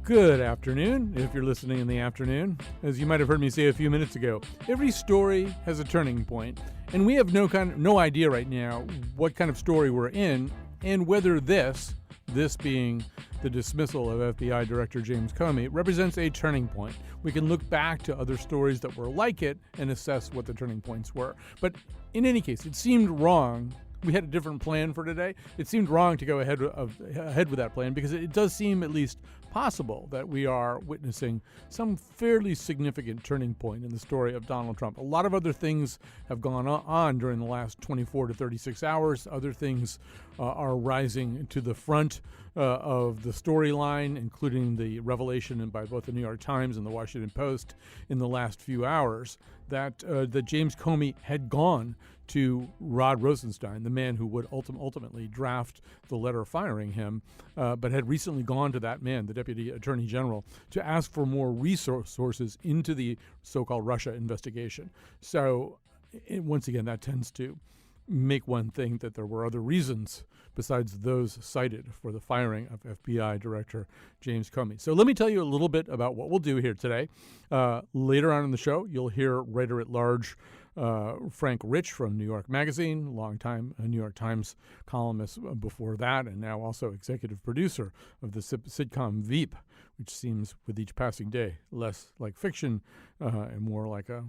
Good afternoon, if you're listening in the afternoon. As you might have heard me say a few minutes ago, every story has a turning point, and we have no idea right now what kind of story we're in and whether this being the dismissal of FBI Director James Comey, represents a turning point. We can look back to other stories that were like it and assess what the turning points were. But in any case, it seemed wrong. We had a different plan for today. It seemed wrong to go ahead with that plan because it does seem at least possible that we are witnessing some fairly significant turning point in the story of Donald Trump. A lot of other things have gone on during the last 24 to 36 hours. Other things are rising to the front of the storyline, including the revelation by both the New York Times and the Washington Post in the last few hours that James Comey had gone to Rod Rosenstein, the man who would ultimately draft the letter firing him, but had recently gone to that man, the Deputy Attorney General, to ask for more resources into the so-called Russia investigation. So, once again, that tends to make one think that there were other reasons besides those cited for the firing of FBI Director James Comey. So let me tell you a little bit about what we'll do here today. Later on in the show, you'll hear writer-at-large Frank Rich from New York Magazine, longtime New York Times columnist before that, and now also executive producer of the sitcom Veep, which seems with each passing day less like fiction and more like a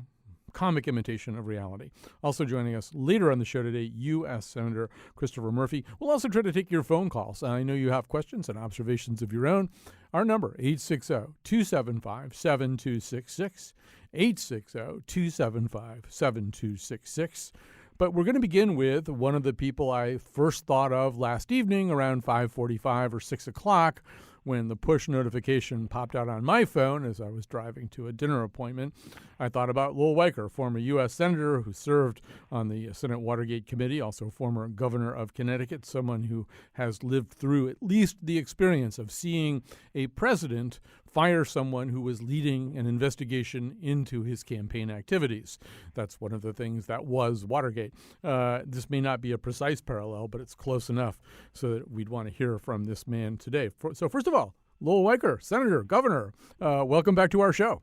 comic imitation of reality. Also joining us later on the show today, U.S. Senator Christopher Murphy. We'll also try to take your phone calls. I know you have questions and observations of your own. Our number, 860-275-7266, 860-275-7266. But we're going to begin with one of the people I first thought of last evening around 5:45 or 6 o'clock, when the push notification popped out on my phone as I was driving to a dinner appointment. I thought about Lowell Weicker, former U.S. Senator who served on the Senate Watergate Committee, also former governor of Connecticut, someone who has lived through at least the experience of seeing a president fire someone who was leading an investigation into his campaign activities. That's one of the things that was Watergate. This may not be a precise parallel, but it's close enough so that we'd want to hear from this man today. So first of all, Lowell Weicker, Senator, Governor, welcome back to our show.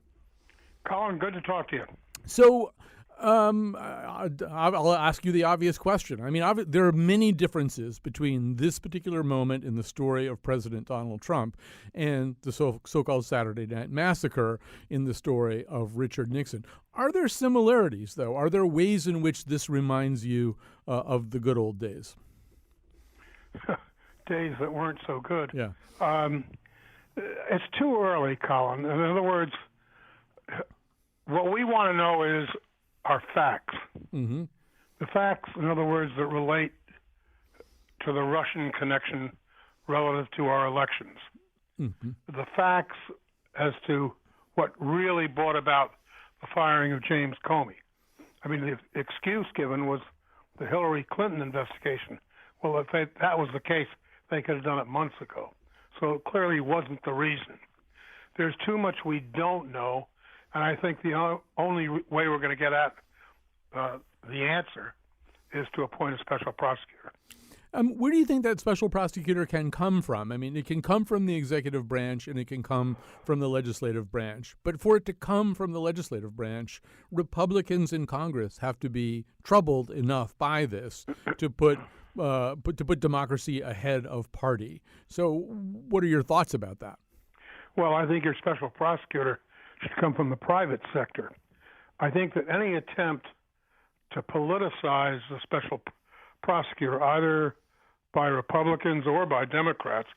Colin, good to talk to you. So I'll ask you the obvious question. I mean, there are many differences between this particular moment in the story of President Donald Trump and the so-called Saturday Night Massacre in the story of Richard Nixon. Are there similarities, though? Are there ways in which this reminds you of the good old days? Days that weren't so good. Yeah. It's too early, Colin. In other words, what we want to know is are facts. Mm-hmm. The facts, in other words, that relate to the Russian connection relative to our elections. Mm-hmm. The facts as to what really brought about the firing of James Comey. I mean, the excuse given was the Hillary Clinton investigation. Well, if that was the case, they could have done it months ago. So it clearly wasn't the reason. There's too much we don't know. And I think the only way we're going to get at the answer is to appoint a special prosecutor. Where do you think that special prosecutor can come from? I mean, it can come from the executive branch and it can come from the legislative branch. But for it to come from the legislative branch, Republicans in Congress have to be troubled enough by this to put democracy ahead of party. So what are your thoughts about that? Well, I think your special prosecutor should come from the private sector. I think that any attempt to politicize the special prosecutor, either by Republicans or by Democrats,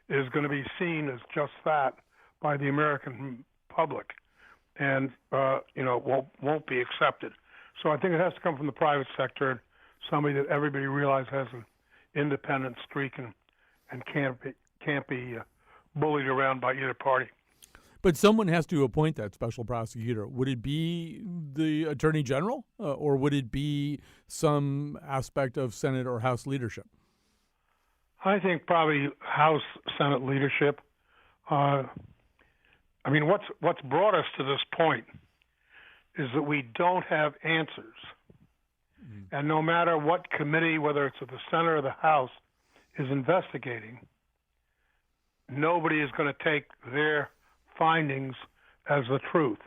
is going to be seen as just that by the American public, and won't be accepted. So I think it has to come from the private sector, somebody that everybody realizes has an independent streak and can't be bullied around by either party. But someone has to appoint that special prosecutor. Would it be the Attorney General, or would it be some aspect of Senate or House leadership? I think probably House, Senate leadership. I mean, what's brought us to this point is that we don't have answers. Mm-hmm. And no matter what committee, whether it's at the Senate or the House, is investigating, nobody is going to take their findings as the truth.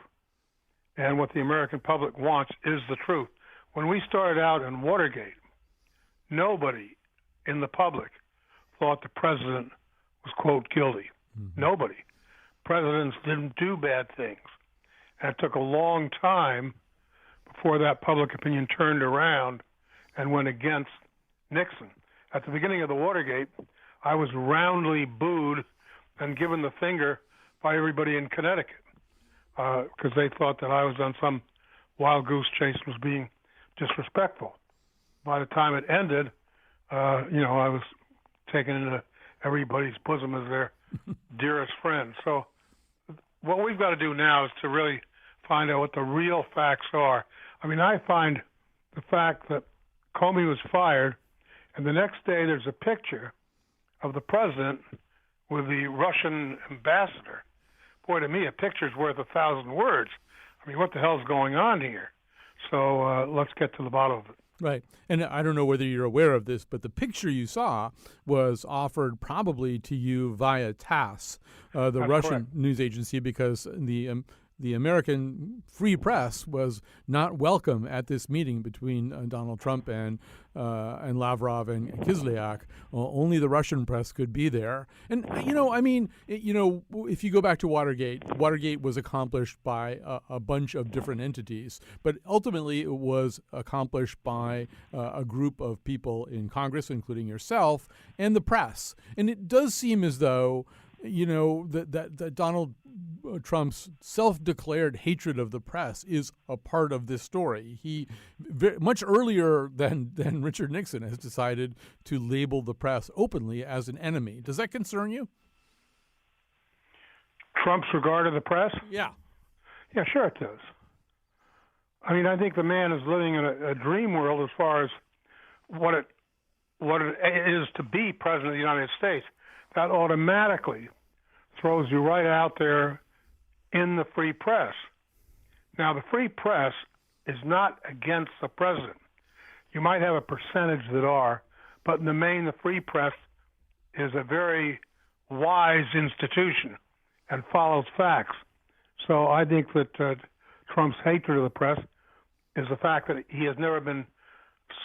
And what the American public wants is the truth. When we started out in Watergate, nobody in the public thought the president was, quote, guilty. Mm-hmm. Nobody. Presidents didn't do bad things. And it took a long time before that public opinion turned around and went against Nixon. At the beginning of the Watergate, I was roundly booed and given the finger by everybody in Connecticut because they thought that I was on some wild goose chase and was being disrespectful. By the time it ended, I was taken into everybody's bosom as their dearest friend. So what we've got to do now is to really find out what the real facts are. I mean, I find the fact that Comey was fired, and the next day there's a picture of the president with the Russian ambassador. Boy, to me, a picture's worth 1,000 words. I mean, what the hell's going on here? So let's get to the bottom of it. Right. And I don't know whether you're aware of this, but the picture you saw was offered probably to you via TASS, the That's Russian correct. News agency, because the American free press was not welcome at this meeting between Donald Trump and Lavrov and Kislyak. Only the Russian press could be there. And, if you go back to Watergate was accomplished by a bunch of different entities. But ultimately, it was accomplished by a group of people in Congress, including yourself, and the press. And it does seem as though that Donald Trump's self-declared hatred of the press is a part of this story. He, much earlier than Richard Nixon, has decided to label the press openly as an enemy. Does that concern you? Trump's regard of the press? Yeah. Yeah, sure it does. I mean, I think the man is living in a dream world as far as what it is to be president of the United States. That automatically throws you right out there in the free press. Now, the free press is not against the president. You might have a percentage that are, but in the main, the free press is a very wise institution and follows facts. So I think that Trump's hatred of the press is the fact that he has never been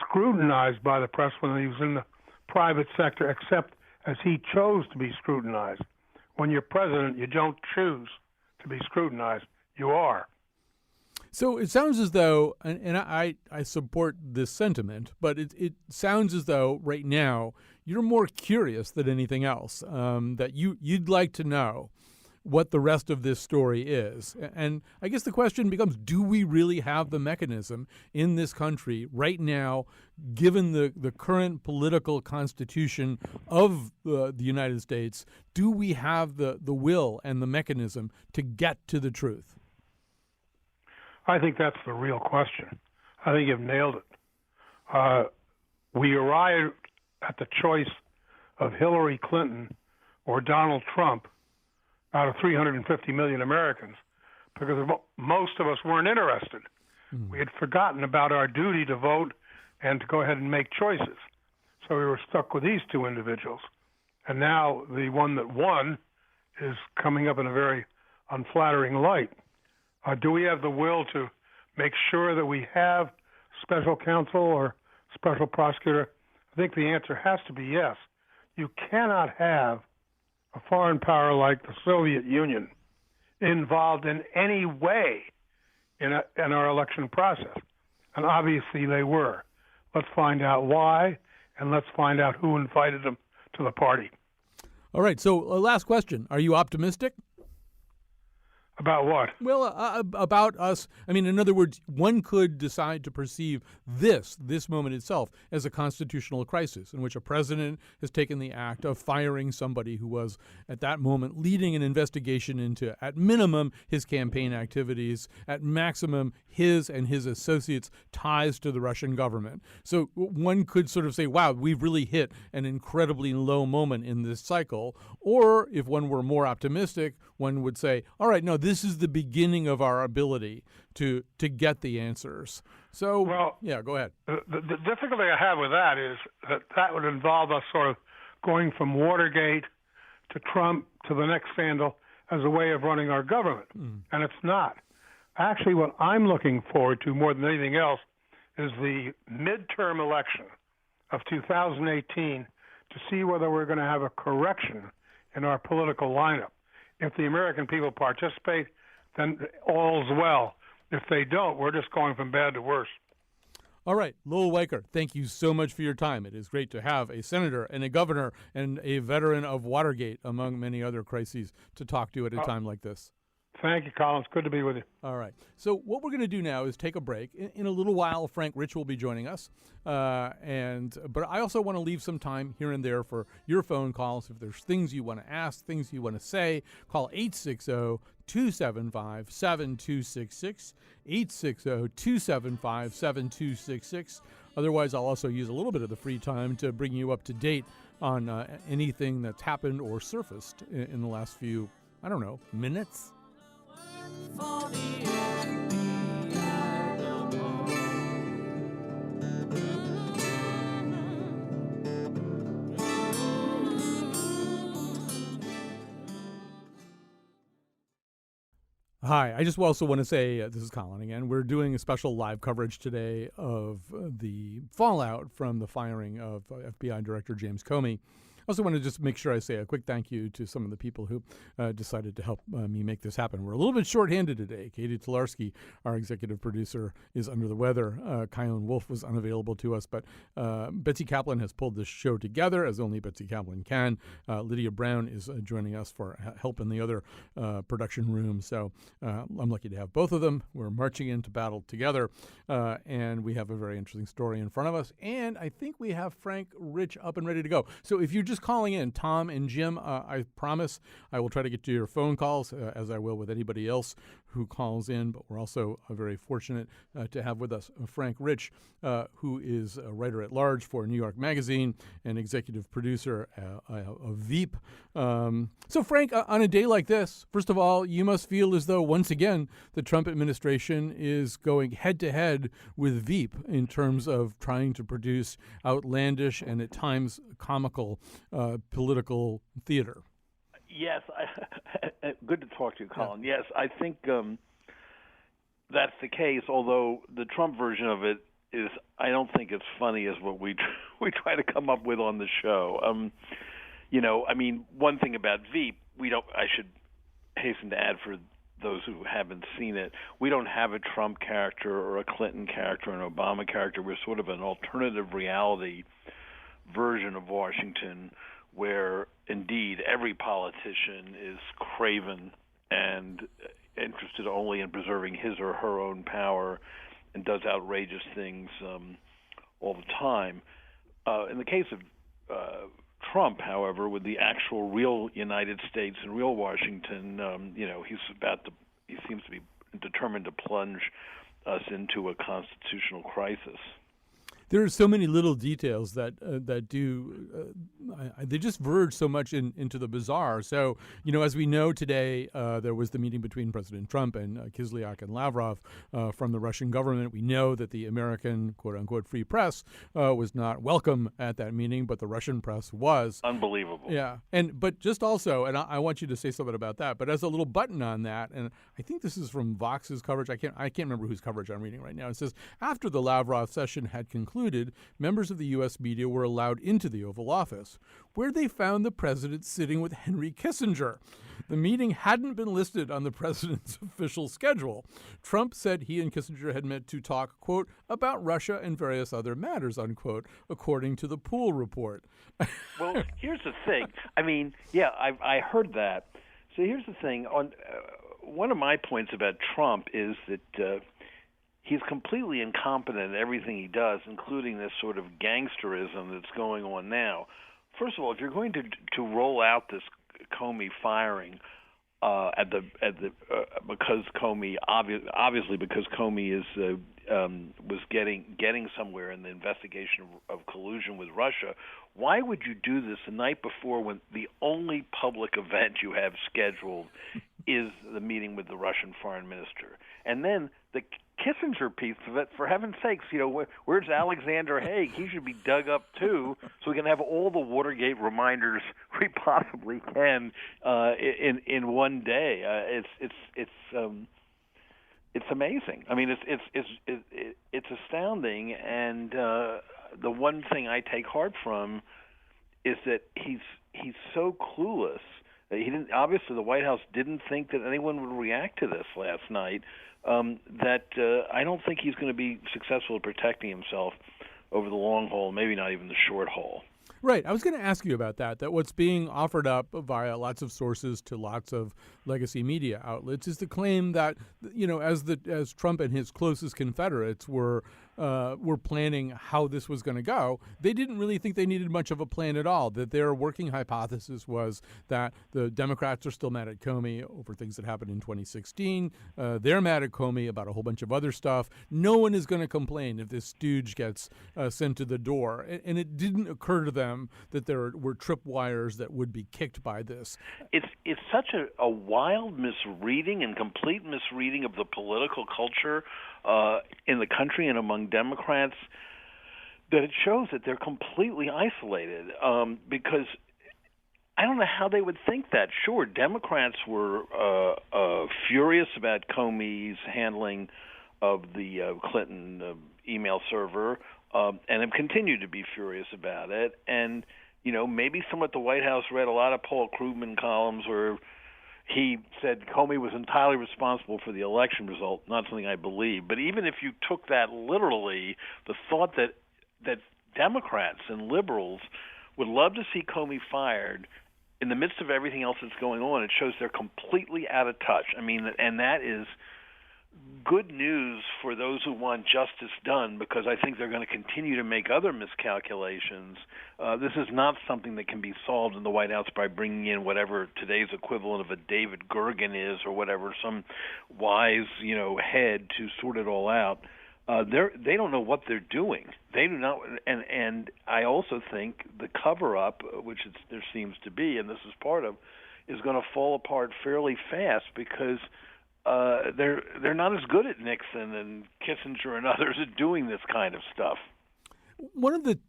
scrutinized by the press when he was in the private sector, except as he chose to be scrutinized. When you're president, you don't choose to be scrutinized. You are. So it sounds as though, and I support this sentiment, but it sounds as though right now you're more curious than anything else, that you'd like to know what the rest of this story is. And I guess the question becomes, do we really have the mechanism in this country right now, given the current political constitution of the United States, do we have the will and the mechanism to get to the truth? I think that's the real question. I think you've nailed it. We arrived at the choice of Hillary Clinton or Donald Trump out of 350 million Americans because most of us weren't interested. Mm-hmm. We had forgotten about our duty to vote and to go ahead and make choices. So we were stuck with these two individuals. And now the one that won is coming up in a very unflattering light. Do we have the will to make sure that we have special counsel or special prosecutor? I think the answer has to be yes. You cannot have a foreign power like the Soviet Union involved in any way in our election process. And obviously they were. Let's find out why, and let's find out who invited them to the party. All right, so last question. Are you optimistic? About what? Well, about us. I mean, in other words, one could decide to perceive this moment itself as a constitutional crisis in which a president has taken the act of firing somebody who was, at that moment, leading an investigation into, at minimum, his campaign activities, at maximum, his and his associates' ties to the Russian government. So one could sort of say, wow, we've really hit an incredibly low moment in this cycle. Or if one were more optimistic, one would say, all right, no, this is the beginning of our ability to get the answers. So, well, yeah, go ahead. The difficulty I have with that is that would involve us sort of going from Watergate to Trump to the next scandal as a way of running our government, and it's not. Actually, what I'm looking forward to more than anything else is the midterm election of 2018 to see whether we're going to have a correction in our political lineup. If the American people participate, then all's well. If they don't, we're just going from bad to worse. All right, Lowell Weicker, thank you so much for your time. It is great to have a senator and a governor and a veteran of Watergate, among many other crises, to talk to at a time like this. Thank you, Collins. Good to be with you. All right. So what we're going to do now is take a break. In a little while, Frank Rich will be joining us. But I also want to leave some time here and there for your phone calls. If there's things you want to ask, things you want to say, call 860-275-7266, 860-275-7266. Otherwise, I'll also use a little bit of the free time to bring you up to date on anything that's happened or surfaced in the last few, I don't know, minutes. For the FBI logo. Hi, I just also want to say, this is Colin again, we're doing a special live coverage today of the fallout from the firing of FBI Director James Comey. I also want to just make sure I say a quick thank you to some of the people who decided to help me make this happen. We're a little bit shorthanded today. Katie Tolarski, our executive producer, is under the weather. Kyone Wolf was unavailable to us, but Betsy Kaplan has pulled this show together, as only Betsy Kaplan can. Lydia Brown is joining us for help in the other production room. So I'm lucky to have both of them. We're marching into battle together, and we have a very interesting story in front of us. And I think we have Frank Rich up and ready to go. So if you're just calling in, Tom and Jim, I promise I will try to get to your phone calls, as I will with anybody else who calls in. But we're also very fortunate to have with us Frank Rich, who is a writer at large for New York Magazine and executive producer of Veep. So, Frank, on a day like this, first of all, you must feel as though, once again, the Trump administration is going head-to-head with Veep in terms of trying to produce outlandish and at times comical political theater. Yes, good to talk to you, Colin. Yeah. Yes, I think that's the case, although the Trump version of it is, I don't think it's funny as what we try to come up with on the show. One thing about Veep, I should hasten to add for those who haven't seen it, we don't have a Trump character or a Clinton character or an Obama character. We're sort of an alternative reality version of Washington where, indeed, every politician is craven and interested only in preserving his or her own power and does outrageous things all the time. In the case of Trump, however, with the actual real United States and real Washington, he seems to be determined to plunge us into a constitutional crisis. There are so many little details that they just verge so much into the bizarre. So, as we know today, there was the meeting between President Trump and Kislyak and Lavrov from the Russian government. We know that the American quote-unquote free press was not welcome at that meeting, but the Russian press was. Unbelievable. Yeah. But just also, and I want you to say something about that, but as a little button on that, and I think this is from Vox's coverage. I can't remember whose coverage I'm reading right now. It says, after the Lavrov session had concluded, members of the U.S. media were allowed into the Oval Office, where they found the president sitting with Henry Kissinger. The meeting hadn't been listed on the president's official schedule. Trump said he and Kissinger had met to talk, quote, about Russia and various other matters, unquote, according to the Pool report. Well, here's the thing. I heard that. So here's the thing. One of my points about Trump is that he's completely incompetent in everything he does, including this sort of gangsterism that's going on now. First of all, if you're going to roll out this Comey firing because Comey obviously because Comey was getting somewhere in the investigation of collusion with Russia, why would you do this the night before when the only public event you have scheduled is the meeting with the Russian foreign minister? And then Kissinger piece of it. For heaven's sakes, where's Alexander Haig? He should be dug up too, so we can have all the Watergate reminders we possibly can in one day. It's amazing. I mean, it's astounding. And the one thing I take heart from is that he's so clueless. Obviously, the White House didn't think that anyone would react to this last night. That I don't think he's going to be successful at protecting himself over the long haul, maybe not even the short haul. Right. I was going to ask you about that what's being offered up via lots of sources to lots of legacy media outlets is the claim that, as Trump and his closest Confederates were planning how this was going to go, they didn't really think they needed much of a plan at all, that their working hypothesis was that the Democrats are still mad at Comey over things that happened in 2016. They're mad at Comey about a whole bunch of other stuff. No one is going to complain if this stooge gets sent to the door. And it didn't occur to them that there were tripwires that would be kicked by this. It's such a wild misreading and complete misreading of the political culture in the country and among Democrats that it shows that they're completely isolated because I don't know how they would think that. Sure, Democrats were furious about Comey's handling of the Clinton email server and have continued to be furious about it. And, maybe someone at the White House read a lot of Paul Krugman columns where he said Comey was entirely responsible for the election result, not something I believe. But even if you took that literally, the thought that Democrats and liberals would love to see Comey fired in the midst of everything else that's going on, it shows they're completely out of touch. I mean, and that is good news for those who want justice done, because I think they're going to continue to make other miscalculations. This is not something that can be solved in the White House by bringing in whatever today's equivalent of a David Gergen is, or whatever, some wise, head to sort it all out. They don't know what they're doing. They do not, and I also think the cover-up, which there seems to be, and this is part of, is going to fall apart fairly fast because they're not as good at Nixon and Kissinger and others at doing this kind of stuff. One of the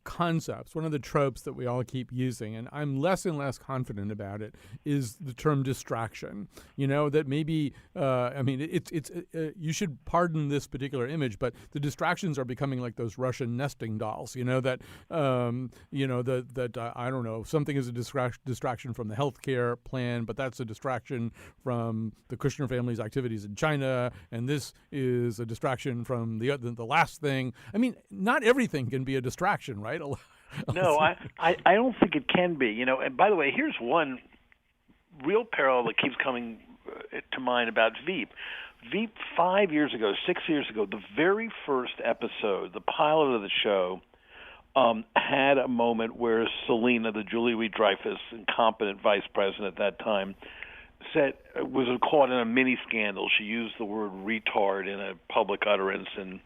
concepts, one of the tropes that we all keep using, and I'm less and less confident about it, is the term distraction. That maybe, it's you should pardon this particular image, but the distractions are becoming like those Russian nesting dolls. That I don't know, something is a distraction from the healthcare plan, but that's a distraction from the Kushner family's activities in China, and this is a distraction from the last thing. I mean, not everything can be a distraction, right? No, I don't think it can be. And by the way, here's one real parallel that keeps coming to mind about Veep. Veep 6 years ago, the very first episode, the pilot of the show, had a moment where Selena, the Julie Louis-Dreyfus incompetent vice president at that time, was caught in a mini scandal. She used the word retard in a public utterance, and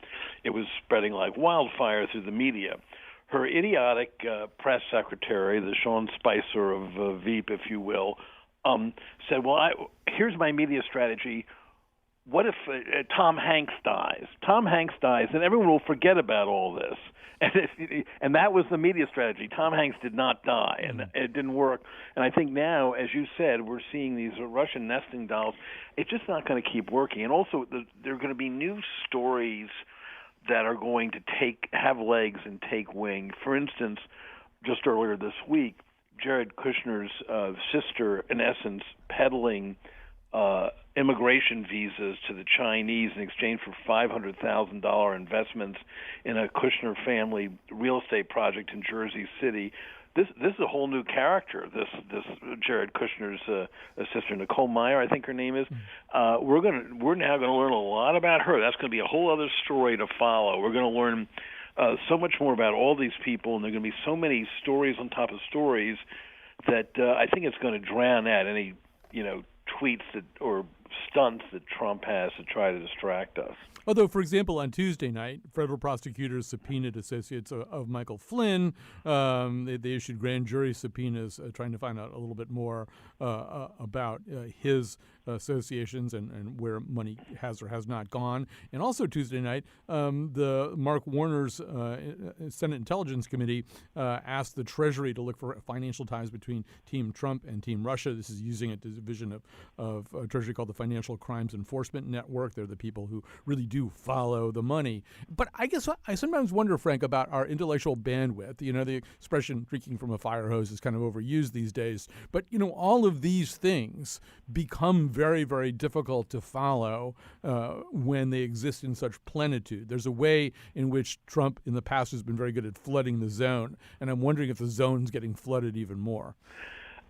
it was spreading like wildfire through the media. Her idiotic press secretary, the Sean Spicer of Veep, if you will, said, here's my media strategy. What if Tom Hanks dies? Tom Hanks dies, and everyone will forget about all this. And that was the media strategy. Tom Hanks did not die, and it didn't work. And I think now, as you said, we're seeing these Russian nesting dolls. It's just not going to keep working. And also, there are going to be new stories that are going to have legs and take wing. For instance, just earlier this week, Jared Kushner's sister, in essence, peddling immigration visas to the Chinese in exchange for $500,000 investments in a Kushner family real estate project in Jersey City. This is a whole new character. This Jared Kushner's sister, Nicole Meyer, I think her name is. We're now going to learn a lot about her. That's going to be a whole other story to follow. We're going to learn so much more about all these people, and there are going to be so many stories on top of stories that I think it's going to drown out any tweets or stunts that Trump has to try to distract us. Although, for example, on Tuesday night, federal prosecutors subpoenaed associates of Michael Flynn. They issued grand jury subpoenas trying to find out a little bit more about his associations and where money has or has not gone. And also Tuesday night, the Mark Warner's Senate Intelligence Committee asked the Treasury to look for financial ties between Team Trump and Team Russia. This is using a division of Treasury called the Financial Crimes Enforcement Network. They're the people who really do follow the money. But I guess I sometimes wonder, Frank, about our intellectual bandwidth. You know, the expression drinking from a fire hose is kind of overused these days. But, you know, all of these things become very, very difficult to follow when they exist in such plenitude. There's a way in which Trump in the past has been very good at flooding the zone, and I'm wondering if the zone's getting flooded even more.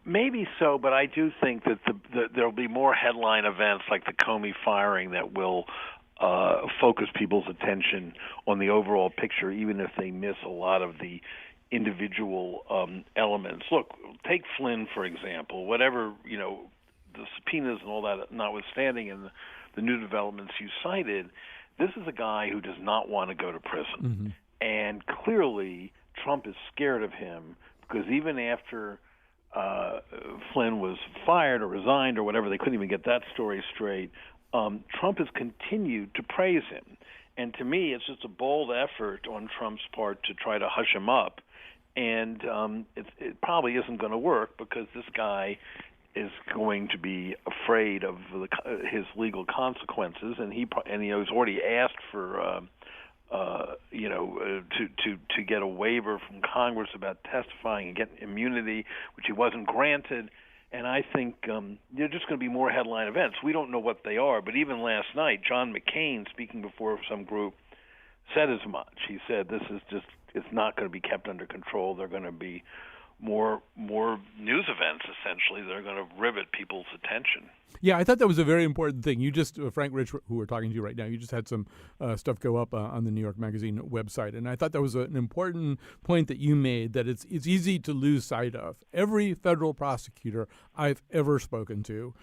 Maybe so, but I do think that there'll be more headline events like the Comey firing that will focus people's attention on the overall picture, even if they miss a lot of the individual elements. Look, take Flynn, for example. Whatever, you know, the subpoenas and all that notwithstanding and the new developments you cited, this is a guy who does not want to go to prison. Mm-hmm. And clearly Trump is scared of him because even after Flynn was fired or resigned or whatever, they couldn't even get that story straight, Trump has continued to praise him. And to me, it's just a bold effort on Trump's part to try to hush him up. And it probably isn't going to work because this guy is going to be afraid of his legal consequences, and he's already asked for to get a waiver from Congress about testifying and getting immunity, which he wasn't granted. And I think there are just going to be more headline events. We don't know what they are, but even last night, John McCain, speaking before some group, said as much. He said this is just, it's not going to be kept under control. They're going to be more news events, essentially, that are going to rivet people's attention. Yeah, I thought that was a very important thing. You just, Frank Rich, who we're talking to right now, you just had some stuff go up on the New York Magazine website, and I thought that was an important point that you made, that it's easy to lose sight of. Every federal prosecutor I've ever spoken to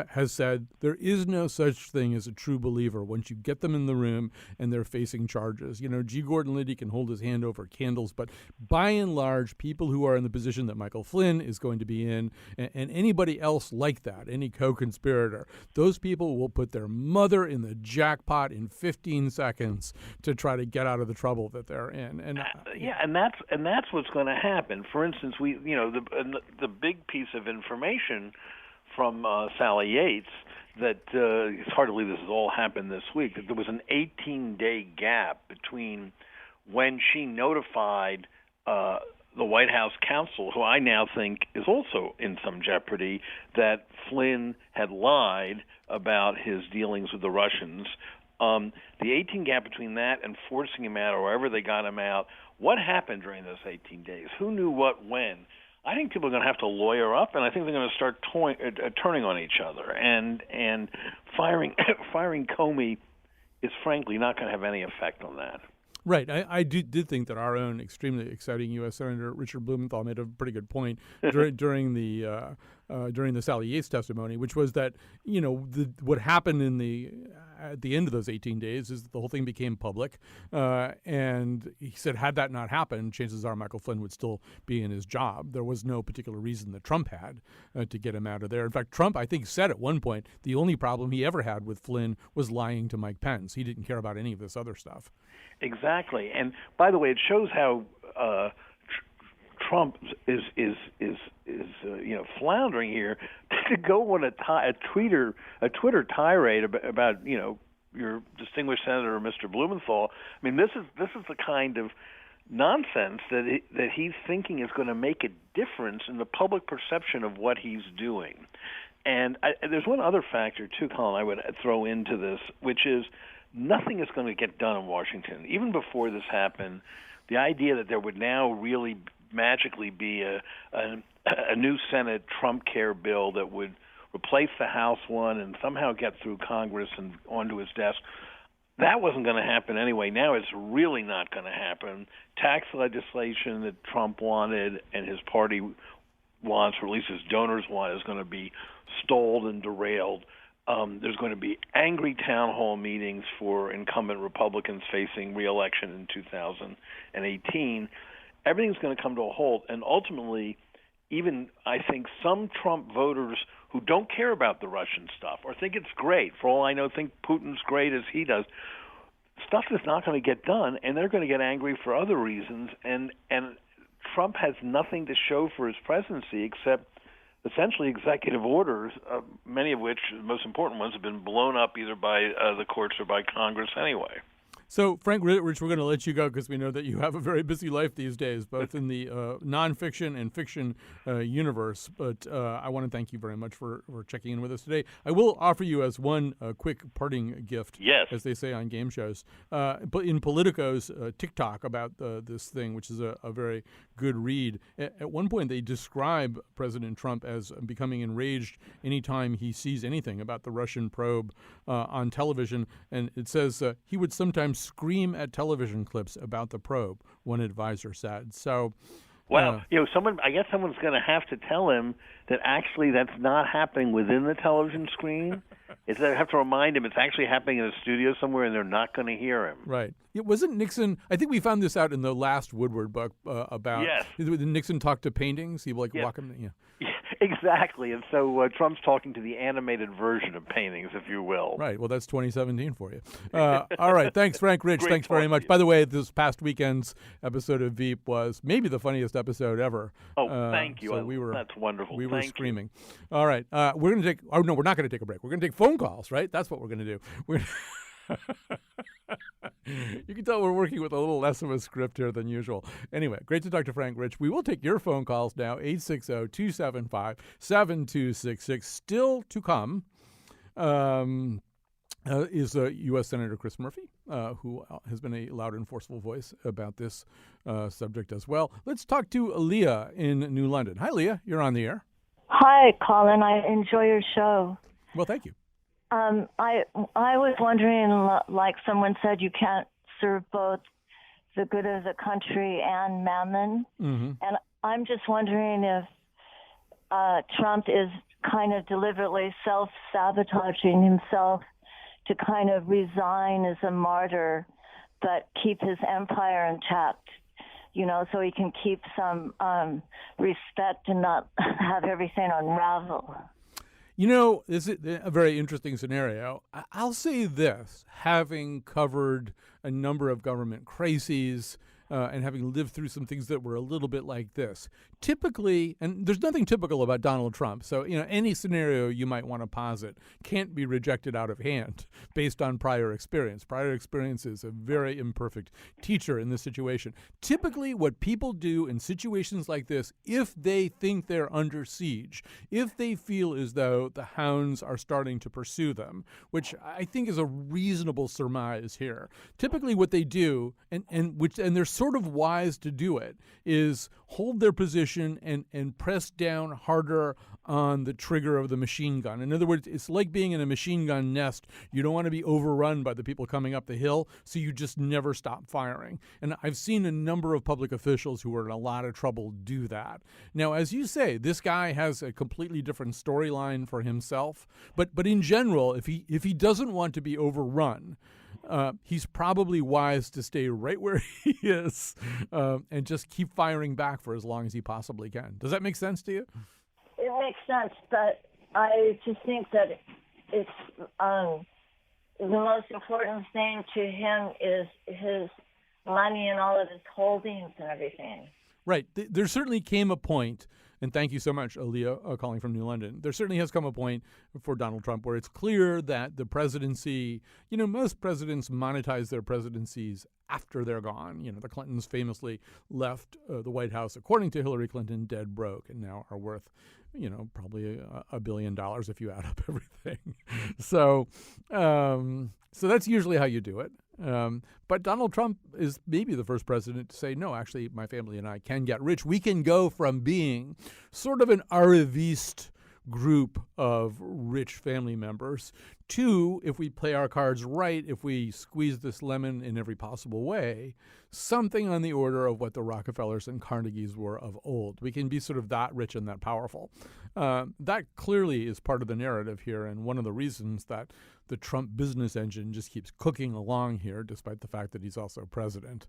has said there is no such thing as a true believer once you get them in the room and they're facing charges. You know, G. Gordon Liddy can hold his hand over candles, but by and large, people who are in the position that Michael Flynn is going to be in, and anybody else like that, any co-conspirator, those people will put their mother in the jackpot in 15 seconds to try to get out of the trouble that they're in. And and that's what's going to happen. For instance, the big piece of information from Sally Yates that it's hard to believe this has all happened this week. That there was an 18-day gap between when she notified the White House counsel, who I now think is also in some jeopardy, that Flynn had lied about his dealings with the Russians. The 18 gap between that and forcing him out or wherever they got him out, what happened during those 18 days? Who knew what when? I think people are going to have to lawyer up, and I think they're going to start turning on each other. And firing Comey is frankly not going to have any effect on that. Right. I did think that our own extremely exciting U.S. Senator Richard Blumenthal made a pretty good point during the Sally Yates testimony, which was that, you know, what happened at the end of those 18 days is that the whole thing became public. And he said, had that not happened, chances are Michael Flynn would still be in his job. There was no particular reason that Trump had to get him out of there. In fact, Trump, I think, said at one point the only problem he ever had with Flynn was lying to Mike Pence. He didn't care about any of this other stuff. Exactly. And by the way, it shows how Trump is floundering here to go on a Twitter tirade about your distinguished Senator Mr. Blumenthal. I mean, this is the kind of nonsense that he's thinking is going to make a difference in the public perception of what he's doing. And there's one other factor too, Colin, I would throw into this, which is nothing is going to get done in Washington. Even before this happened, the idea that there would now really magically be a new Senate Trump care bill that would replace the House one and somehow get through Congress and onto his desk, that wasn't going to happen anyway. Now it's really not going to happen. Tax legislation that Trump wanted and his party wants, or at least his donors want, is going to be stalled and derailed. There's going to be angry town hall meetings for incumbent Republicans facing re-election in 2018. Everything's going to come to a halt, and ultimately, even I think some Trump voters who don't care about the Russian stuff or think it's great, for all I know, think Putin's great as he does, stuff is not going to get done, and they're going to get angry for other reasons. And Trump has nothing to show for his presidency except essentially executive orders, many of which, the most important ones, have been blown up either by the courts or by Congress anyway. So, Frank Rich, we're going to let you go because we know that you have a very busy life these days, both in the nonfiction and fiction universe. But I want to thank you very much for checking in with us today. I will offer you as one quick parting gift, yes, as they say on game shows, but in Politico's TikTok about this thing, which is a very good read. At one point, they describe President Trump as becoming enraged anytime he sees anything about the Russian probe on television. And it says he would sometimes scream at television clips about the probe, one advisor said. So, well, I guess someone's going to have to tell him that actually that's not happening within the television screen. They have to remind him it's actually happening in a studio somewhere, and they're not going to hear him. Right. It wasn't Nixon. I think we found this out in the last Woodward book about Nixon talked to paintings. He would walk him. Yeah, exactly. And so Trump's talking to the animated version of paintings, if you will. Right. Well, that's 2017 for you. All right. Thanks, Frank Rich. Great Thanks very much. By the way, this past weekend's episode of Veep was maybe the funniest episode ever. Oh, thank you. So that's wonderful. We were screaming. All right. We're going to take. Oh no, we're not going to take a break. We're going to take phone calls. Right. That's what we're going to do. You can tell we're working with a little less of a script here than usual. Anyway, great to talk to Frank Rich. We will take your phone calls now, 860-275-7266. Still to come is U.S. Senator Chris Murphy, who has been a loud and forceful voice about this subject as well. Let's talk to Leah in New London. Hi, Leah. You're on the air. Hi, Colin. I enjoy your show. Well, thank you. I was wondering, like someone said, you can't serve both the good of the country and mammon. Mm-hmm. And I'm just wondering if Trump is kind of deliberately self-sabotaging himself to kind of resign as a martyr, but keep his empire intact, so he can keep some respect and not have everything unravel. This is a very interesting scenario. I'll say this, having covered a number of government crises and having lived through some things that were a little bit like this. Typically, and there's nothing typical about Donald Trump, so any scenario you might want to posit can't be rejected out of hand based on prior experience. Prior experience is a very imperfect teacher in this situation. Typically, what people do in situations like this, if they think they're under siege, if they feel as though the hounds are starting to pursue them, which I think is a reasonable surmise here, typically what they do, and they're sort of wise to do it, is hold their position and press down harder on the trigger of the machine gun. In other words, it's like being in a machine gun nest. You don't want to be overrun by the people coming up the hill, so you just never stop firing. And I've seen a number of public officials who are in a lot of trouble do that. Now, as you say, this guy has a completely different storyline for himself. But in general, if he doesn't want to be overrun, he's probably wise to stay right where he is and just keep firing back for as long as he possibly can. Does that make sense to you? It makes sense, but I just think that it's the most important thing to him is his money and all of his holdings and everything. Right. There certainly came a point, and thank you so much, Aaliyah, calling from New London. There certainly has come a point for Donald Trump where it's clear that the presidency, most presidents monetize their presidencies after they're gone. The Clintons famously left the White House, according to Hillary Clinton, dead broke and now are worth, probably $1 billion if you add up everything. So that's usually how you do it. But Donald Trump is maybe the first president to say, no, actually, my family and I can get rich. We can go from being sort of an arriviste group of rich family members to, if we play our cards right, if we squeeze this lemon in every possible way, something on the order of what the Rockefellers and Carnegies were of old. We can be sort of that rich and that powerful. That clearly is part of the narrative here, and one of the reasons that the Trump business engine just keeps cooking along here, despite the fact that he's also president.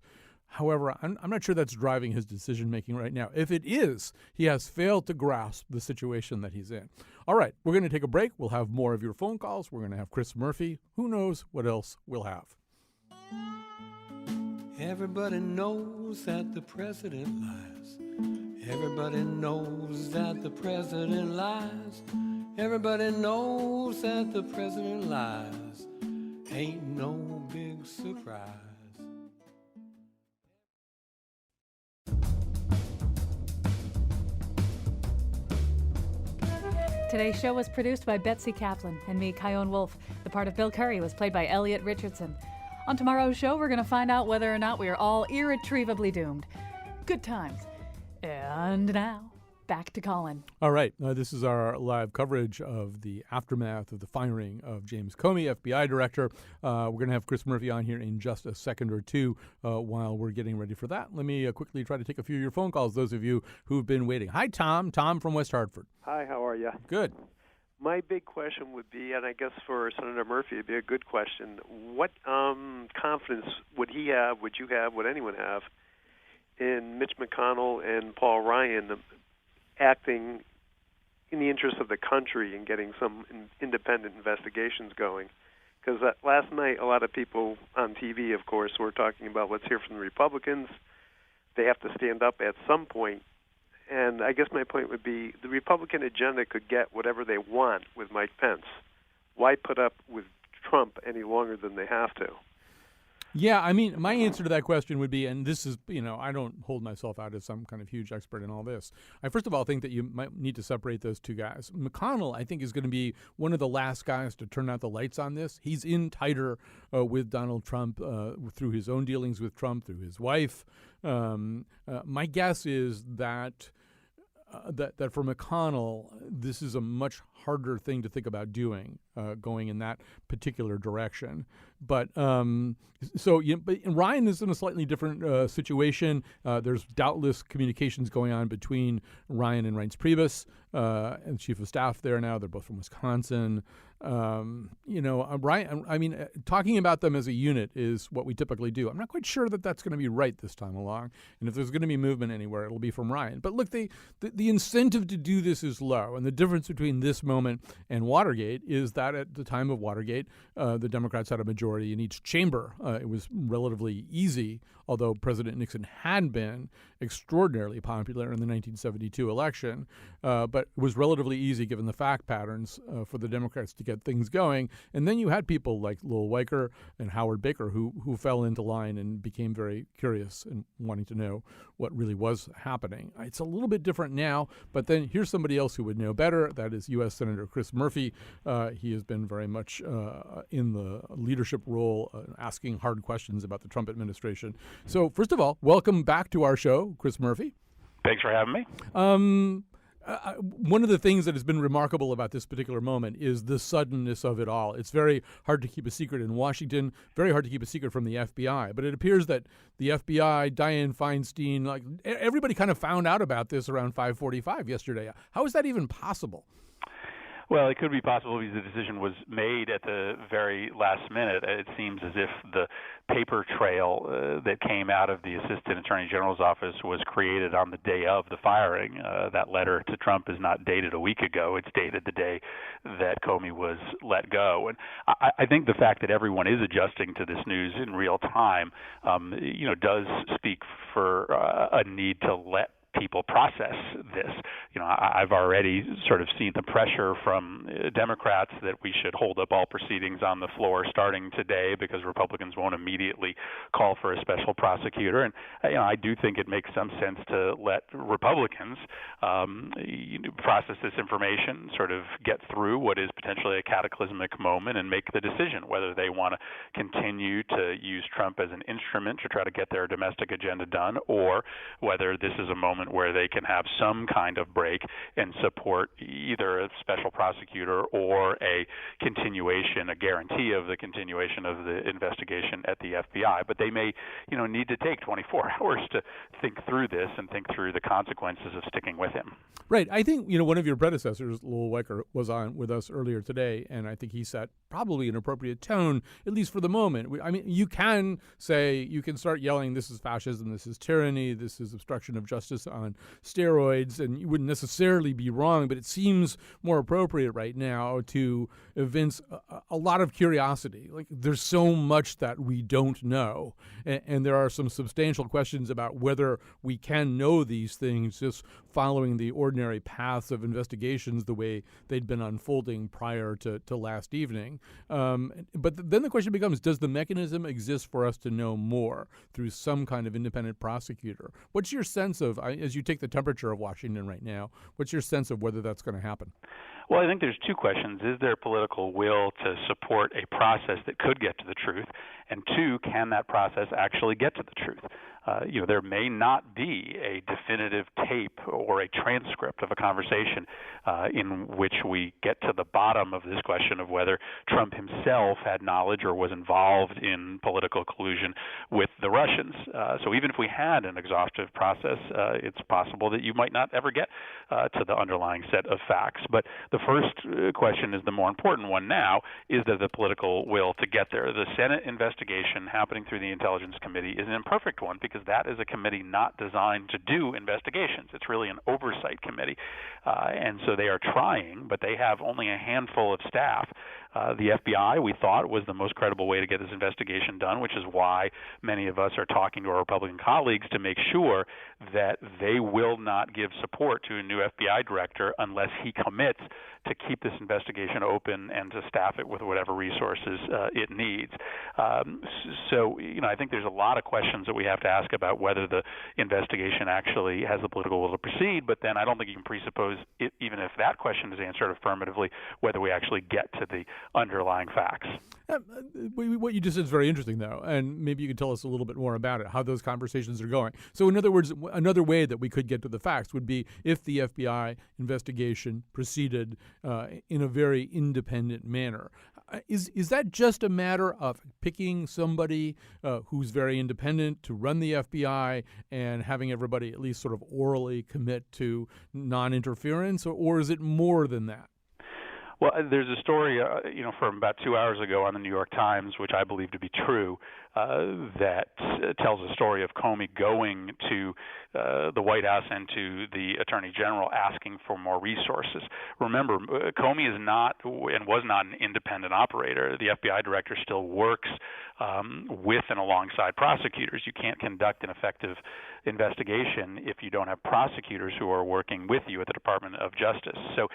However, I'm not sure that's driving his decision-making right now. If it is, he has failed to grasp the situation that he's in. All right, we're going to take a break. We'll have more of your phone calls. We're going to have Chris Murphy. Who knows what else we'll have. Everybody knows that the president lies. Everybody knows that the president lies. Everybody knows that the president lies. Ain't no big surprise. Today's show was produced by Betsy Kaplan and me, Kyone Wolf. The part of Bill Curry was played by Elliot Richardson. On tomorrow's show, we're going to find out whether or not we are all irretrievably doomed. Good times. And now, back to Colin. All right. This is our live coverage of the aftermath of the firing of James Comey, FBI director. We're going to have Chris Murphy on here in just a second or two while we're getting ready for that. Let me quickly try to take a few of your phone calls, those of you who've been waiting. Hi, Tom. Tom from West Hartford. Hi, how are you? Good. My big question would be, and I guess for Senator Murphy it'd be a good question, what confidence would he have, would you have, would anyone have in Mitch McConnell and Paul Ryan acting in the interest of the country and getting some independent investigations going? Because last night a lot of people on TV, of course, were talking about let's hear from the Republicans. They have to stand up at some point. And I guess my point would be the Republican agenda could get whatever they want with Mike Pence. Why put up with Trump any longer than they have to? Yeah, I mean, my answer to that question would be, and this is, I don't hold myself out as some kind of huge expert in all this. I first of all think that you might need to separate those two guys. McConnell, I think, is going to be one of the last guys to turn out the lights on this. He's in tighter with Donald Trump through his own dealings with Trump, through his wife. My guess is that for McConnell, this is a much harder thing to think about doing, going in that particular direction. But but Ryan is in a slightly different situation. There's doubtless communications going on between Ryan and Reince Priebus, and chief of staff there now. They're both from Wisconsin. Ryan, I mean, talking about them as a unit is what we typically do. I'm not quite sure that that's going to be right this time along. And if there's going to be movement anywhere, it'll be from Ryan. But look, the incentive to do this is low. And the difference between this moment and Watergate is that at the time of Watergate, the Democrats had a majority in each chamber. It was relatively easy, although President Nixon had been extraordinarily popular in the 1972 election. But it was relatively easy, given the fact patterns, for the Democrats to get things going. And then you had people like Lowell Weicker and Howard Baker who fell into line and became very curious and wanting to know what really was happening. It's a little bit different now, but then here's somebody else who would know better. That is U.S. Senator Chris Murphy. He has been very much in the leadership role, asking hard questions about the Trump administration. So first of all, welcome back to our show, Chris Murphy. Thanks for having me. One of the things that has been remarkable about this particular moment is the suddenness of it all. It's very hard to keep a secret in Washington, very hard to keep a secret from the FBI. But it appears that the FBI, Dianne Feinstein, like everybody kind of found out about this around 5:45 yesterday. How is that even possible? Well, it could be possible because the decision was made at the very last minute. It seems as if the paper trail that came out of the Assistant Attorney General's office was created on the day of the firing. That letter to Trump is not dated a week ago. It's dated the day that Comey was let go. And I think the fact that everyone is adjusting to this news in real time, does speak for a need to let people process this. I've already sort of seen the pressure from Democrats that we should hold up all proceedings on the floor starting today because Republicans won't immediately call for a special prosecutor. And I do think it makes some sense to let Republicans process this information, sort of get through what is potentially a cataclysmic moment and make the decision whether they want to continue to use Trump as an instrument to try to get their domestic agenda done or whether this is a moment arrangement where they can have some kind of break and support either a special prosecutor or a continuation, a guarantee of the continuation of the investigation at the FBI. But they may, need to take 24 hours to think through this and think through the consequences of sticking with him. Right. I think, one of your predecessors, Lowell Weicker, was on with us earlier today, and I think he set probably an appropriate tone, at least for the moment. You can start yelling, this is fascism, this is tyranny, this is obstruction of justice on steroids, and you wouldn't necessarily be wrong, but it seems more appropriate right now to evince a lot of curiosity. Like, there's so much that we don't know, and there are some substantial questions about whether we can know these things just following the ordinary paths of investigations the way they'd been unfolding prior to last evening. But then the question becomes, does the mechanism exist for us to know more through some kind of independent prosecutor? What's your sense of, as you take the temperature of Washington right now, what's your sense of whether that's going to happen? Well, I think there's two questions. Is there political will to support a process that could get to the truth? And two, can that process actually get to the truth? There may not be a definitive tape or a transcript of a conversation in which we get to the bottom of this question of whether Trump himself had knowledge or was involved in political collusion with the Russians. So even if we had an exhaustive process, it's possible that you might not ever get to the underlying set of facts. But the first question is the more important one now, is there the political will to get there? The Senate investigation happening through the Intelligence Committee is an imperfect one because that is a committee not designed to do investigations. It's really an oversight committee. And so they are trying, but they have only a handful of staff. The FBI, we thought, was the most credible way to get this investigation done, which is why many of us are talking to our Republican colleagues to make sure that they will not give support to a new FBI director unless he commits to keep this investigation open and to staff it with whatever resources it needs. So, I think there's a lot of questions that we have to ask about whether the investigation actually has the political will to proceed, but then I don't think you can presuppose, even if that question is answered affirmatively, whether we actually get to the underlying facts. What you just said is very interesting, though, and maybe you could tell us a little bit more about it, how those conversations are going. So, in other words, another way that we could get to the facts would be if the FBI investigation proceeded in a very independent manner. Is that just a matter of picking somebody who's very independent to run the FBI and having everybody at least sort of orally commit to non-interference, or is it more than that? Well, there's a story, from about 2 hours ago on the New York Times, which I believe to be true, that tells a story of Comey going to the White House and to the Attorney General asking for more resources. Remember, Comey is not and was not an independent operator. The FBI director still works with and alongside prosecutors. You can't conduct an effective investigation if you don't have prosecutors who are working with you at the Department of Justice. So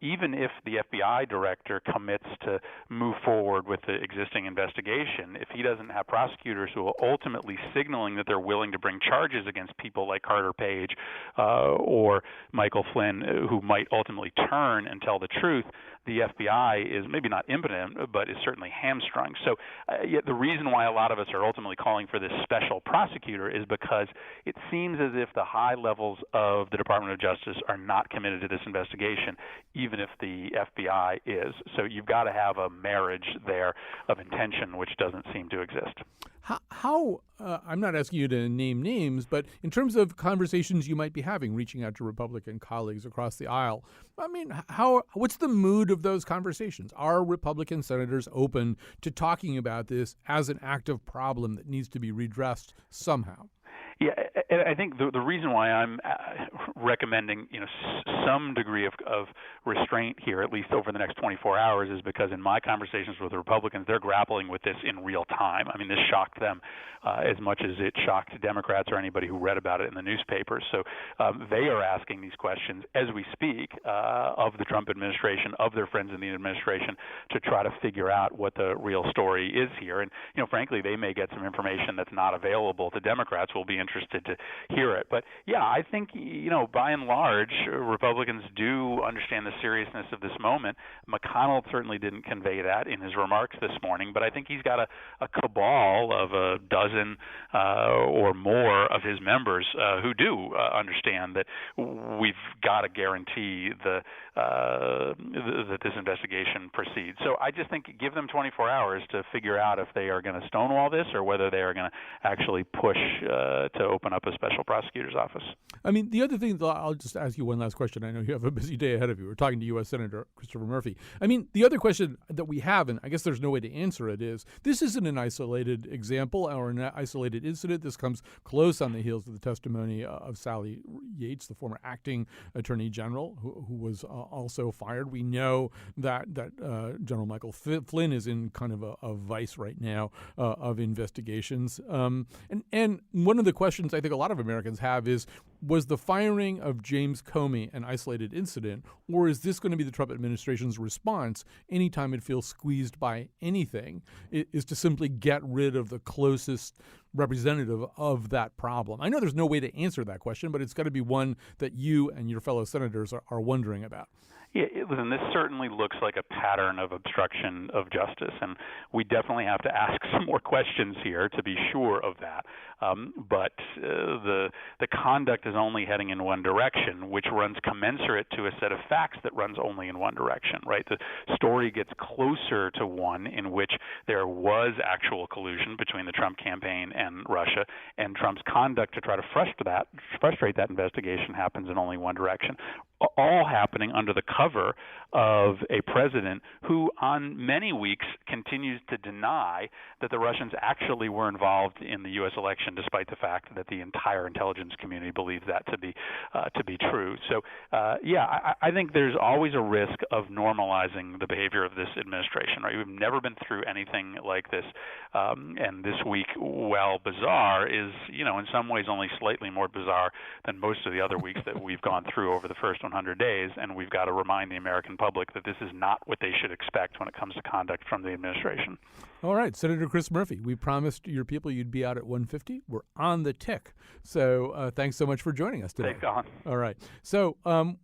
even if the FBI director commits to move forward with the existing investigation, if he doesn't have prosecutors who are ultimately signaling that they're willing to bring charges against people like Carter Page or Michael Flynn, who might ultimately turn and tell the truth, the FBI is maybe not impotent, but is certainly hamstrung. So yet the reason why a lot of us are ultimately calling for this special prosecutor is because it seems as if the high levels of the Department of Justice are not committed to this investigation, even if the FBI is. So you've got to have a marriage there of intention, which doesn't seem to exist. How I'm not asking you to name names, but in terms of conversations you might be having, reaching out to Republican colleagues across the aisle, I mean, what's the mood of those conversations? Are Republican senators open to talking about this as an active problem that needs to be redressed somehow? Yeah, I think the reason why I'm recommending some degree of restraint here, at least over the next 24 hours, is because in my conversations with the Republicans, they're grappling with this in real time. I mean, this shocked them as much as it shocked Democrats or anybody who read about it in the newspapers. So they are asking these questions as we speak of the Trump administration, of their friends in the administration, to try to figure out what the real story is here. And frankly, they may get some information that's not available to Democrats. We'll be interested to hear it. But yeah, I think, by and large, Republicans do understand the seriousness of this moment. McConnell certainly didn't convey that in his remarks this morning, but I think he's got a cabal of a dozen or more of his members who do understand that we've got to guarantee that this investigation proceeds. So I just think give them 24 hours to figure out if they are going to stonewall this or whether they are going to actually push to open up a special prosecutor's office. I mean, the other thing, I'll just ask you one last question. I know you have a busy day ahead of you. We're talking to U.S. Senator Christopher Murphy. I mean, the other question that we have, and I guess there's no way to answer it, is this isn't an isolated example or an isolated incident. This comes close on the heels of the testimony of Sally Yates, the former acting attorney general, who was also fired. We know that General Michael Flynn is in kind of a vice right now of investigations. And one of the questions I think a lot of Americans have is, was the firing of James Comey an isolated incident, or is this going to be the Trump administration's response anytime it feels squeezed by anything, is to simply get rid of the closest representative of that problem? I know there's no way to answer that question, but it's got to be one that you and your fellow senators are wondering about. Yeah, listen, this certainly looks like a pattern of obstruction of justice, and we definitely have to ask some more questions here to be sure of that. But the conduct is only heading in one direction, which runs commensurate to a set of facts that runs only in one direction, right? The story gets closer to one in which there was actual collusion between the Trump campaign and Russia, and Trump's conduct to try to frustrate that investigation happens in only one direction, all happening under the cover of a president who on many weeks continues to deny that the Russians actually were involved in the U.S. election, despite the fact that the entire intelligence community believes that to be true. So, I think there's always a risk of normalizing the behavior of this administration. Right? We've never been through anything like this, and this week, while bizarre, is in some ways only slightly more bizarre than most of the other weeks that we've gone through over the first 100 days. And we've got to remind the American public that this is not what they should expect when it comes to conduct from the administration. All right, Senator Chris Murphy, we promised your people you'd be out at 1:50. We're on the tick. So thanks so much for joining us today. Thanks, Colin. All right. So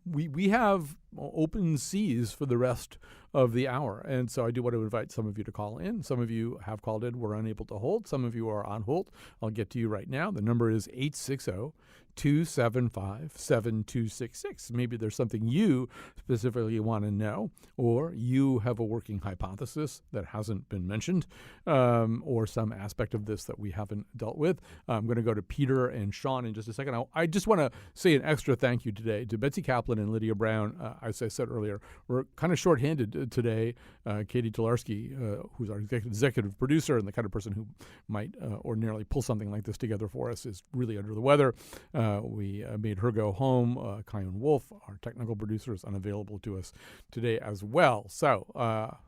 we have open seas for the rest of the hour. And so I do want to invite some of you to call in. Some of you have called in. We're unable to hold. Some of you are on hold. I'll get to you right now. The number is 860-275-7266. Maybe there's something you specifically want to know, or you have a working hypothesis that hasn't been mentioned, or some aspect of this that we haven't dealt with. I'm going to go to Peter and Sean in just a second. I just want to say an extra thank you today to Betsy Kaplan and Lydia Brown. As I said earlier, we're kind of shorthanded today. Katie Tolarski, who's our executive producer and the kind of person who might ordinarily pull something like this together for us, is really under the weather. We made her go home. Kion Wolf, our technical producer, is unavailable to us today as well. So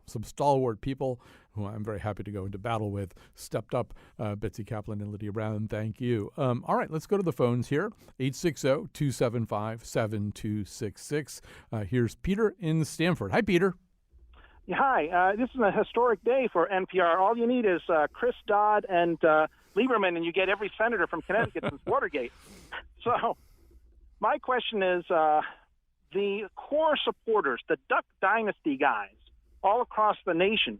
some stalwart people who I'm very happy to go into battle with stepped up. Betsy Kaplan and Lydia Brown, thank you. All right, let's go to the phones here. 860-275-7266. Here's Peter in Stamford. Hi, Peter. Yeah, hi. This is a historic day for NPR. All you need is Chris Dodd and Lieberman, and you get every senator from Connecticut since Watergate. So my question is, the core supporters, the Duck Dynasty guys, all across the nation,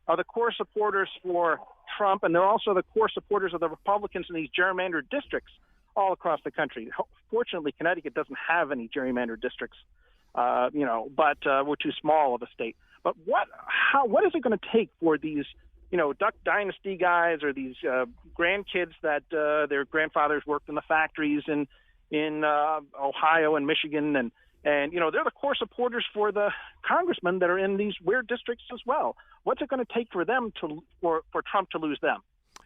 are the core supporters for Trump, and they're also the core supporters of the Republicans in these gerrymandered districts all across the country. Fortunately, Connecticut doesn't have any gerrymandered districts, but we're too small of a state. But what is it going to take for these, Duck Dynasty guys or these grandkids that their grandfathers worked in the factories in Ohio and Michigan, and they're the core supporters for the congressmen that are in these weird districts as well. What's it going to take for them for Trump to lose them?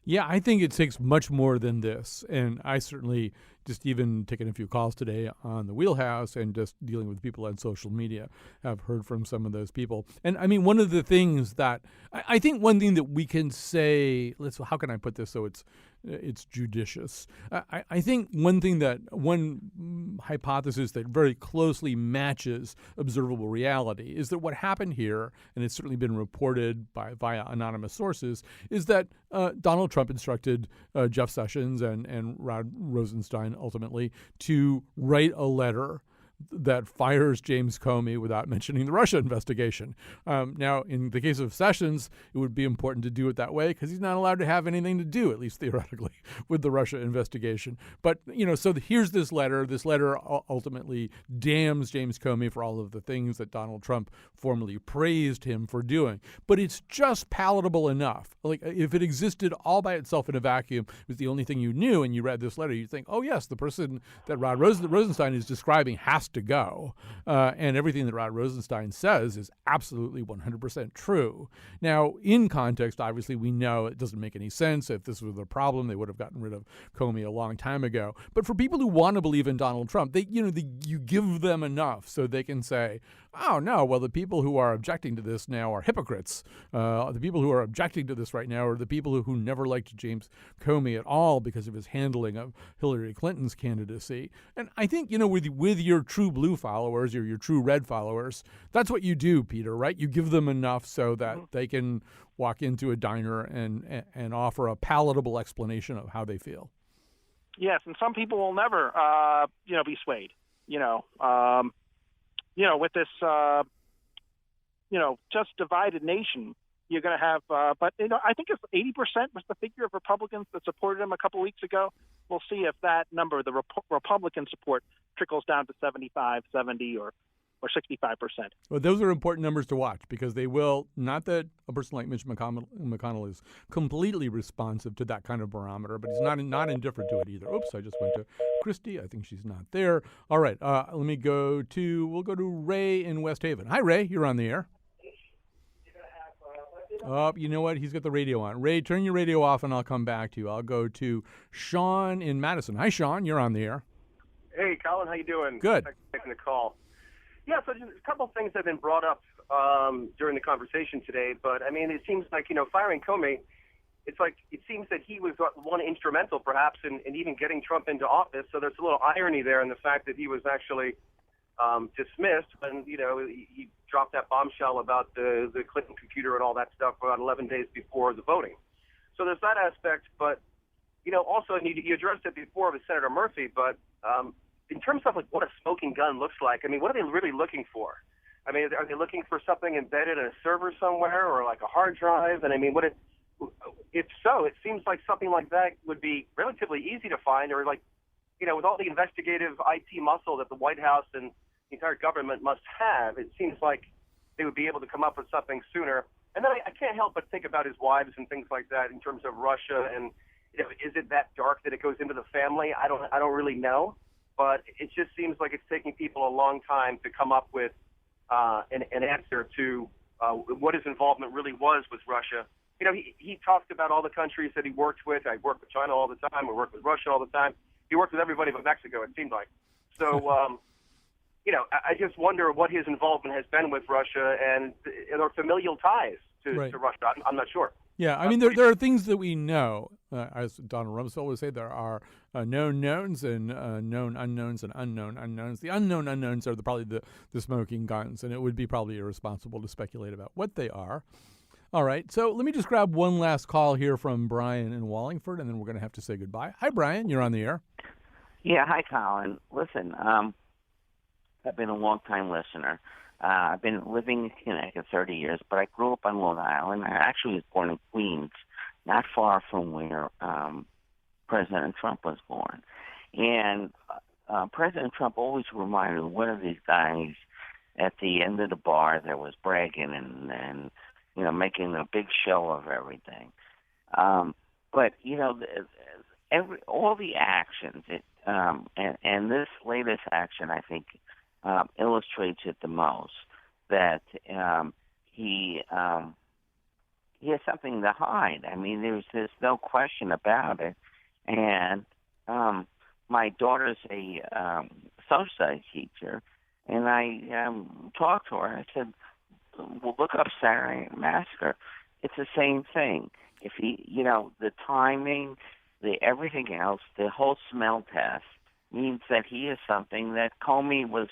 Yeah, I think it takes much more than this. And I certainly, just even taking a few calls today on the Wheelhouse and just dealing with people on social media, have heard from some of those people. And I mean, one of the things that I think one thing that we can say, how can I put this so it's it's judicious. I think one hypothesis that very closely matches observable reality is that what happened here, and it's certainly been reported via anonymous sources, is that Donald Trump instructed Jeff Sessions and Rod Rosenstein ultimately to write a letter that fires James Comey without mentioning the Russia investigation. Now, in the case of Sessions, it would be important to do it that way because he's not allowed to have anything to do, at least theoretically, with the Russia investigation. But, so here's this letter. This letter ultimately damns James Comey for all of the things that Donald Trump formally praised him for doing. But it's just palatable enough. Like, if it existed all by itself in a vacuum, it was the only thing you knew, and you read this letter, you'd think, oh, yes, the person that Rod Rosenstein is describing has to go. And everything that Rod Rosenstein says is absolutely 100% true. Now, in context, obviously, we know it doesn't make any sense. If this was a problem, they would have gotten rid of Comey a long time ago. But for people who want to believe in Donald Trump, you give them enough so they can say, oh, no, well, the people who are objecting to this now are hypocrites. The people who are objecting to this right now are the people who never liked James Comey at all because of his handling of Hillary Clinton's candidacy. And I think, with your true blue followers or your true red followers, that's what you do, Peter, right? You give them enough so that they can walk into a diner and offer a palatable explanation of how they feel. Yes, and some people will never, be swayed. With this, just divided nation, you're going to have. But I think if 80% was the figure of Republicans that supported him a couple weeks ago, we'll see if that number, the Republican support, trickles down to 75, 70, or 65%. Well, those are important numbers to watch because they will, not that a person like Mitch McConnell is completely responsive to that kind of barometer, but he's not indifferent to it either. Oops, I just went to Christy. I think she's not there. All right, we'll go to Ray in West Haven. Hi, Ray, you're on the air. Oh, you know what? He's got the radio on. Ray, turn your radio off and I'll come back to you. I'll go to Sean in Madison. Hi, Sean, you're on the air. Hey, Colin, how you doing? Good. Thanks for taking the call. Yeah, so just a couple of things have been brought up during the conversation today, but I mean, it seems like, firing Comey, it seems that he was one instrumental perhaps in even getting Trump into office. So there's a little irony there in the fact that he was actually dismissed when, he dropped that bombshell about the Clinton computer and all that stuff about 11 days before the voting. So there's that aspect, but, also, and you addressed it before with Senator Murphy, but in terms of what a smoking gun looks like, I mean, what are they really looking for? I mean, are they looking for something embedded in a server somewhere or like a hard drive? And I mean, if so, it seems like something like that would be relatively easy to find, or with all the investigative IT muscle that the White House and the entire government must have, it seems like they would be able to come up with something sooner. And then I can't help but think about his wives and things like that in terms of Russia. And is it that dark that it goes into the family? I don't really know. But it just seems like it's taking people a long time to come up with an answer to what his involvement really was with Russia. He talked about all the countries that he worked with. I worked with China all the time. I worked with Russia all the time. He worked with everybody but Mexico, it seemed like. So, I just wonder what his involvement has been with Russia and or familial ties to Russia. I'm not sure. Yeah, I mean, there are things that we know. As Donald Rumsfeld would say, there are known knowns and known unknowns and unknown unknowns. The unknown unknowns are probably the smoking guns, and it would be probably irresponsible to speculate about what they are. All right, so let me just grab one last call here from Brian in Wallingford, and then we're going to have to say goodbye. Hi, Brian. You're on the air. Yeah, hi, Colin. Listen, I've been a long-time listener. I've been living in Connecticut 30 years, but I grew up on Long Island. I actually was born in Queens, not far from where President Trump was born. And President Trump always reminded one of these guys at the end of the bar that was bragging and making a big show of everything. But, all the actions, and this latest action, I think, illustrates it the most, that he has something to hide. I mean, there's no question about it. And my daughter's a social studies teacher, and I talked to her. I said, well, look up Saturday Night Massacre. It's the same thing. If the timing, everything else, the whole smell test, means that he is something that Comey was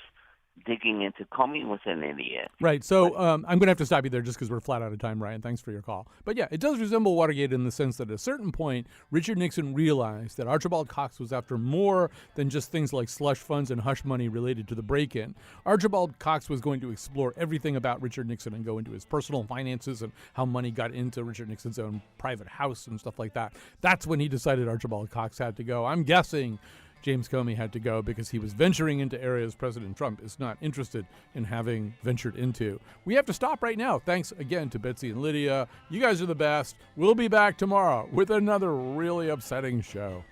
digging into. Comey was an idiot. Right. So I'm going to have to stop you there just because we're flat out of time, Ryan. Thanks for your call. But yeah, it does resemble Watergate in the sense that at a certain point, Richard Nixon realized that Archibald Cox was after more than just things like slush funds and hush money related to the break-in. Archibald Cox was going to explore everything about Richard Nixon and go into his personal finances and how money got into Richard Nixon's own private house and stuff like that. That's when he decided Archibald Cox had to go. I'm guessing James Comey had to go because he was venturing into areas President Trump is not interested in having ventured into. We have to stop right now. Thanks again to Betsy and Lydia. You guys are the best. We'll be back tomorrow with another really upsetting show.